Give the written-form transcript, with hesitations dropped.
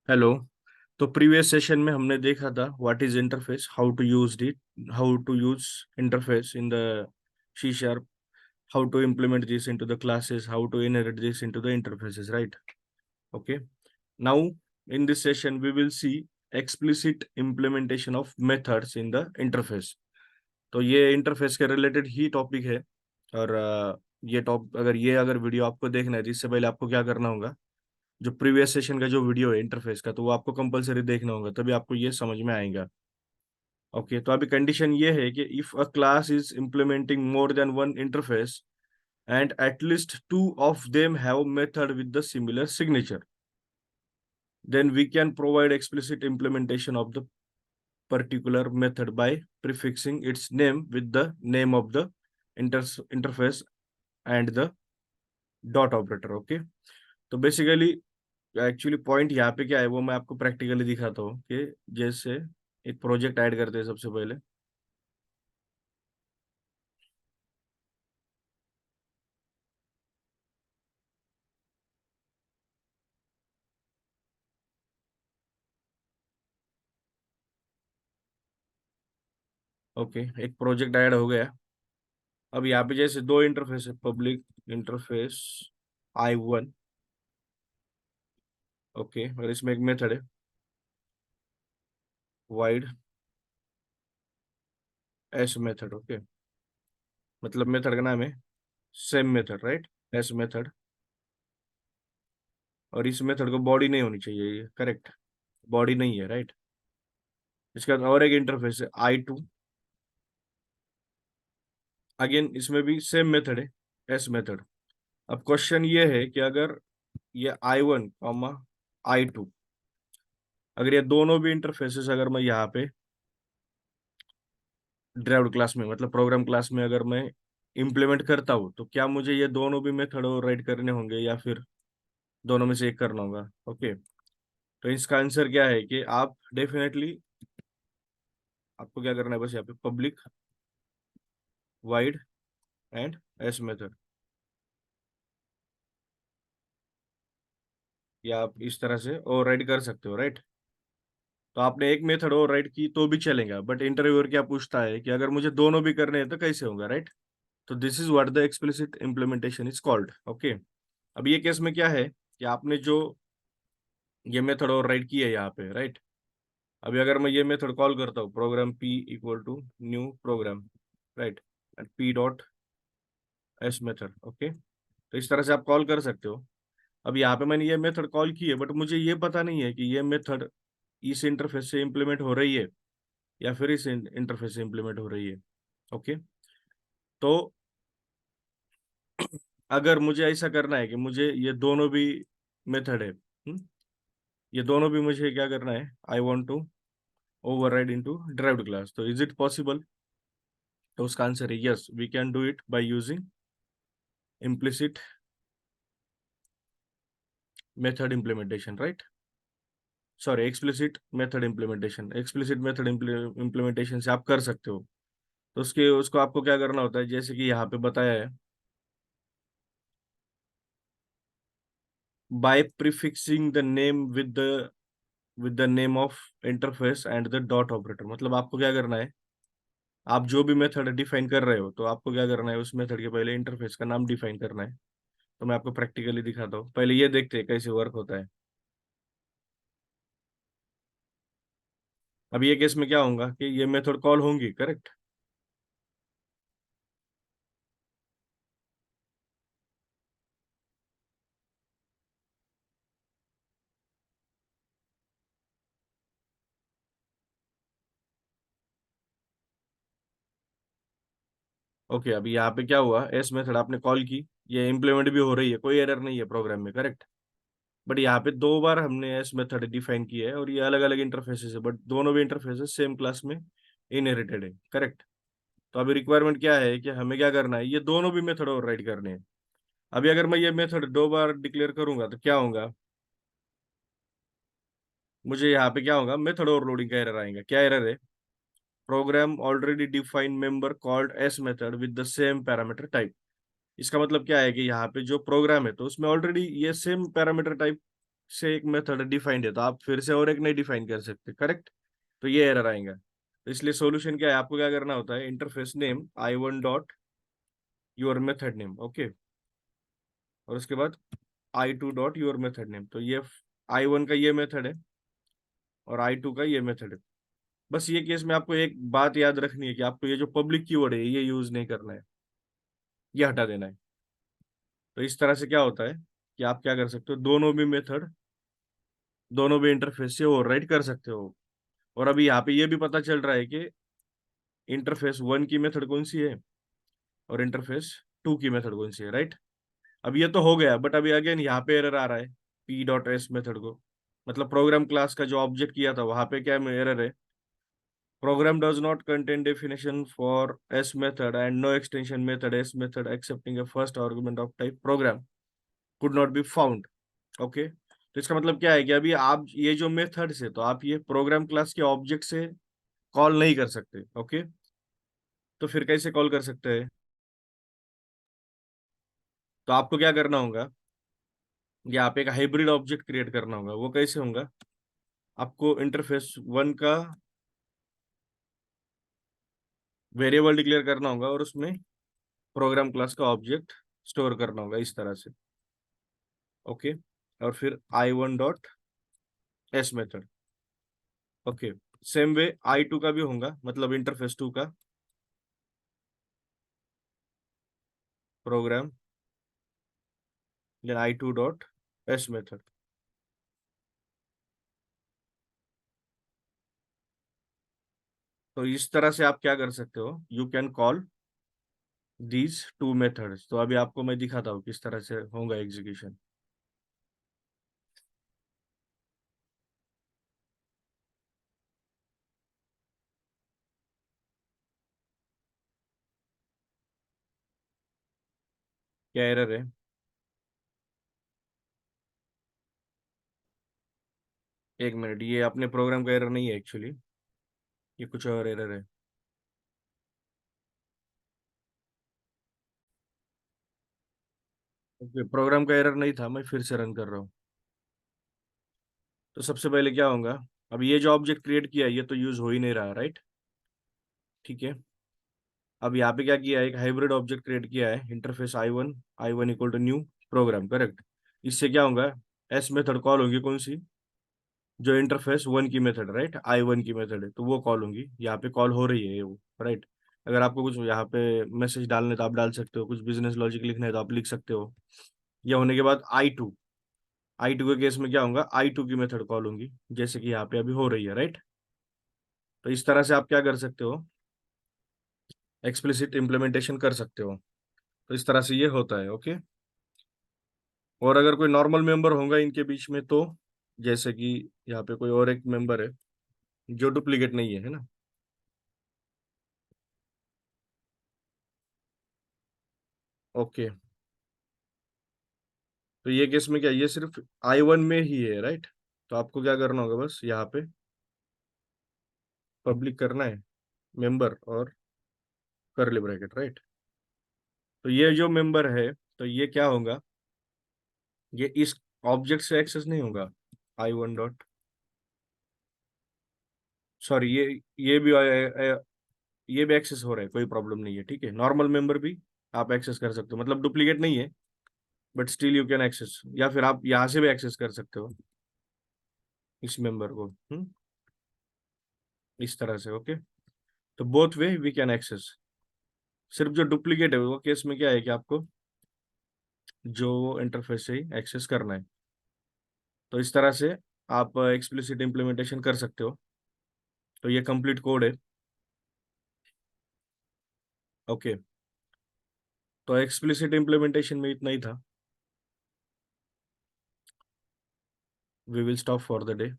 Hello. तो previous session में हमने देखा था what is interface, how to use interface in the C sharp, how to implement this into the classes, how to inherit this into the interfaces, right? Okay. Now, in this session, we will see explicit implementation of methods in the interface. तो ये interface के related ही topic है। और ये top अगर video आपको देखना है तो इससे पहले आपको क्या करना होगा, जो प्रीवियस सेशन का जो वीडियो है इंटरफेस का, तो वो आपको कंपलसरी देखना होगा, तभी आपको ये समझ में आएगा। ओके, तो अभी कंडीशन ये है कि if a class is implementing more than one interface and at least two of them have method with the similar signature, then we can provide explicit implementation of the particular method by prefixing its name with the name of the interface and the dot operator. Okay, तो basically actually point यहाँ पे क्या है वो मैं आपको practically दिखाता हूँ कि जैसे एक प्रोजेक्ट ऐड करते हैं सबसे पहले। ओके, एक प्रोजेक्ट ऐड हो गया। अब यहाँ पे जैसे दो इंटरफेस है, पब्लिक इंटरफेस I1। ओके, और इसमें एक मेथड है वाइड एस मेथड। ओके, मतलब मेथड का नाम है same method, right? S method. और इस मेथड को बॉडी नहीं होनी चाहिए, ये करेक्ट, बॉडी नहीं है, राइट? इसके बाद और एक इंटरफेस है I2। अगेन इसमें भी सेम मेथड है, एस मेथड। अब क्वेश्चन ये है कि अगर ये I1 कॉमा I2, अगर ये दोनों भी इंटरफेसेस अगर मैं यहाँ पे ड्राइव्ड क्लास में, मतलब प्रोग्राम क्लास में अगर मैं इम्प्लीमेंट करता हूँ, तो क्या मुझे ये दोनों भी मेथड राइट करने होंगे या फिर दोनों में से एक करना होगा? ओके, तो इसका आंसर क्या है कि आप डेफिनेटली, आपको क्या करना है, बस यहाँ पे public wide and S method, या आप इस तरह से और राइट कर सकते हो, राइट? तो आपने एक मेथड और राइट की तो भी चलेगा, बट इंटरव्यूअर क्या पूछता है कि अगर मुझे दोनों भी करने हैं तो कैसे होगा, राइट? तो this is what the explicit implementation is called. Okay, अब ये केस में क्या है कि आपने जो ये मेथड और राइट की है यहाँ पे, राइट? अभी अगर मैं ये मेथड कॉल करता हूँ, program p equal to new program, right, and p dot s method. Okay, तो इस तरह से आप कॉल कर सकते हो। अब यहाँ पे मैंने ये मेथड कॉल की है, बट मुझे ये पता नहीं है कि ये मेथड इस इंटरफेस से इम्प्लीमेंट हो रही है या फिर इस इंटरफेस से इम्प्लीमेंट हो रही है। ओके, तो अगर मुझे ऐसा करना है कि मुझे ये दोनों भी मेथड है, ये दोनों भी मुझे क्या करना है, I want to override into derived class, तो इज इट पॉसिबल? तो उसका आंसर है yes, we can do it by using implicit method implementation, right? Sorry, explicit method implementation. Explicit method implementation से आप कर सकते हो। तो उसको आपको क्या करना होता है, जैसे कि यहाँ पे बताया है, by prefixing the name with the name of interface and the dot operator. मतलब आपको क्या करना है, आप जो भी मेथड डिफाइन कर रहे हो तो आपको क्या करना है, उस मेथड के पहले इंटरफेस का नाम डिफाइन करना है। तो मैं आपको प्रैक्टिकली दिखाता हूँ, पहले ये देखते हैं कैसे वर्क होता है। अब ये केस में क्या होगा कि ये मेथड कॉल होंगी, करेक्ट? ओके, अभी यहाँ पे क्या हुआ, एस मेथड आपने कॉल की, ये इम्प्लीमेंट भी हो रही है, कोई एरर नहीं है प्रोग्राम में, करेक्ट? बट यहाँ पे दो बार हमने एस मेथड डिफाइन किया है और ये अलग अलग इंटरफेसेस है, बट दोनों भी इंटरफेसेस सेम क्लास में इनहेरिटेड है, करेक्ट? तो अभी रिक्वायरमेंट क्या है कि हमें क्या करना है, ये दोनों भी मेथड ओवरराइड करने हैं। अभी अगर मैं ये मेथड दो बार डिक्लेयर करूंगा तो क्या होगा, मुझे यहाँ पे क्या होगा, मेथड ओवरलोडिंग का एरर आएगा। क्या एरर है? Program already define member called s method with the same parameter type. इसका मतलब क्या है कि यहाँ पे जो प्रोग्राम है तो उसमें ऑलरेडी ये सेम पैरामीटर टाइप से एक मेथड डिफाइंड है, तो आप फिर से और एक नहीं डिफाइन कर सकते, करेक्ट? तो ये एरर आएगा। तो इसलिए सॉल्यूशन क्या है, आपको क्या करना होता है, interface name I1 dot your method name, okay, और उसके बाद I2 dot your method name. तो ये I1 का ये मेथड है और I2 का ये मेथड है। बस ये केस में आपको एक बात याद रखनी है कि आपको ये जो पब्लिक कीवर्ड है ये यूज नहीं करना है, ये हटा देना है। तो इस तरह से क्या होता है कि आप क्या कर सकते हो, दोनों भी मेथड, दोनों भी इंटरफेस से ओवरराइड कर सकते हो। और अभी यहाँ पे ये भी पता चल रहा है कि इंटरफेस 1 की मेथड कौन सी है और इंटरफेस 2 की मेथड कौन सी है, राइट? अब ये तो हो गया, बट अभी अगेन यहाँ पे एरर आ रहा है p.s मेथड को, मतलब प्रोग्राम क्लास का जो ऑब्जेक्ट किया था वहां पे क्या एरर है, program does not contain definition for s method and no extension method s method accepting a first argument of type program could not be found, okay? तो इसका मतलब क्या है कि अभी आप ये जो मेथड से, तो आप ये प्रोग्राम क्लास के ऑब्जेक्ट से कॉल नहीं कर सकते, ओके? तो फिर कैसे कॉल कर सकते हैं? तो आपको क्या करना होगा, ये आप एक हाइब्रिड ऑब्जेक्ट क्रिएट करना होगा। वो कैसे होगा, आपको इंटरफेस 1 का वेरिएबल डिक्लेयर करना होगा और उसमें प्रोग्राम क्लास का ऑब्जेक्ट स्टोर करना होगा इस तरह से, ओके? और फिर I1 dot s method, okay? Same way I2 का भी होगा, मतलब इंटरफेस 2 का program, then I2 dot s method. तो इस तरह से आप क्या कर सकते हो, you can call these two methods. तो अभी आपको मैं दिखाता हूँ किस तरह से होगा एग्जीक्यूशन। क्या एरर है? एक मिनट, ये अपने प्रोग्राम का एरर नहीं है एक्चुअली, ये कुछ और एरर है। ओके, प्रोग्राम का एरर नहीं था, मैं फिर से रन कर रहा हूँ। तो सबसे पहले क्या होगा, अब ये जो ऑब्जेक्ट क्रिएट किया है ये तो यूज हो ही नहीं रहा, राइट? ठीक है, अब यहाँ पे क्या किया है, एक हाइब्रिड ऑब्जेक्ट क्रिएट किया है, interface I one equal to new program, correct? इससे क्या होगा, एस मेथड कॉल होगी कौन सी, जो इंटरफेस 1 की मेथड, राइट? I1 की मेथड है, तो वो कॉल होंगी, यहाँ पे कॉल हो रही है ये वो, राइट? अगर आपको कुछ यहाँ पे मैसेज डालने तो आप डाल सकते हो, कुछ बिजनेस लॉजिक लिखना है तो आप लिख सकते हो। यह होने के बाद आई टू के केस में क्या होगा, I2 की मेथड कॉल होंगी, जैसे कि यहाँ पे अभी हो रही है, राइट? तो इस तरह से आप क्या कर सकते हो, एक्सप्लिसिट इम्प्लीमेंटेशन कर सकते हो। तो इस तरह से ये होता है, ओके? और अगर कोई नॉर्मल मेंबर होगा इनके बीच में, तो जैसे कि यहाँ पे कोई और एक मेंबर है जो डुप्लीकेट नहीं है, है ना? ओके, तो ये केस में क्या, ये सिर्फ I1 में ही है, राइट? तो आपको क्या करना होगा, बस यहाँ पे पब्लिक करना है मेंबर और करली ब्रैकेट, राइट? तो ये जो मेंबर है, तो ये क्या होगा, ये इस ऑब्जेक्ट से एक्सेस नहीं होगा, I1 डॉट, सॉरी, ये भी एक्सेस हो रहा है, कोई प्रॉब्लम नहीं है, ठीक है? नॉर्मल मेंबर भी आप एक्सेस कर सकते हो, मतलब डुप्लीकेट नहीं है, but still you can access, या फिर आप यहाँ से भी एक्सेस कर सकते हो इस मेंबर को, इस तरह से, ओके? तो both way we can access. सिर्फ जो डुप्लीकेट है वो केस में क्या है कि आपको जो इंटरफेस से ही एक्सेस करना है। तो इस तरह से आप एक्सप्लिसिट इम्प्लीमेंटेशन कर सकते हो। तो ये कंप्लीट कोड है, ओके? तो एक्सप्लिसिट इम्प्लीमेंटेशन में इतना ही था। We will stop for the day.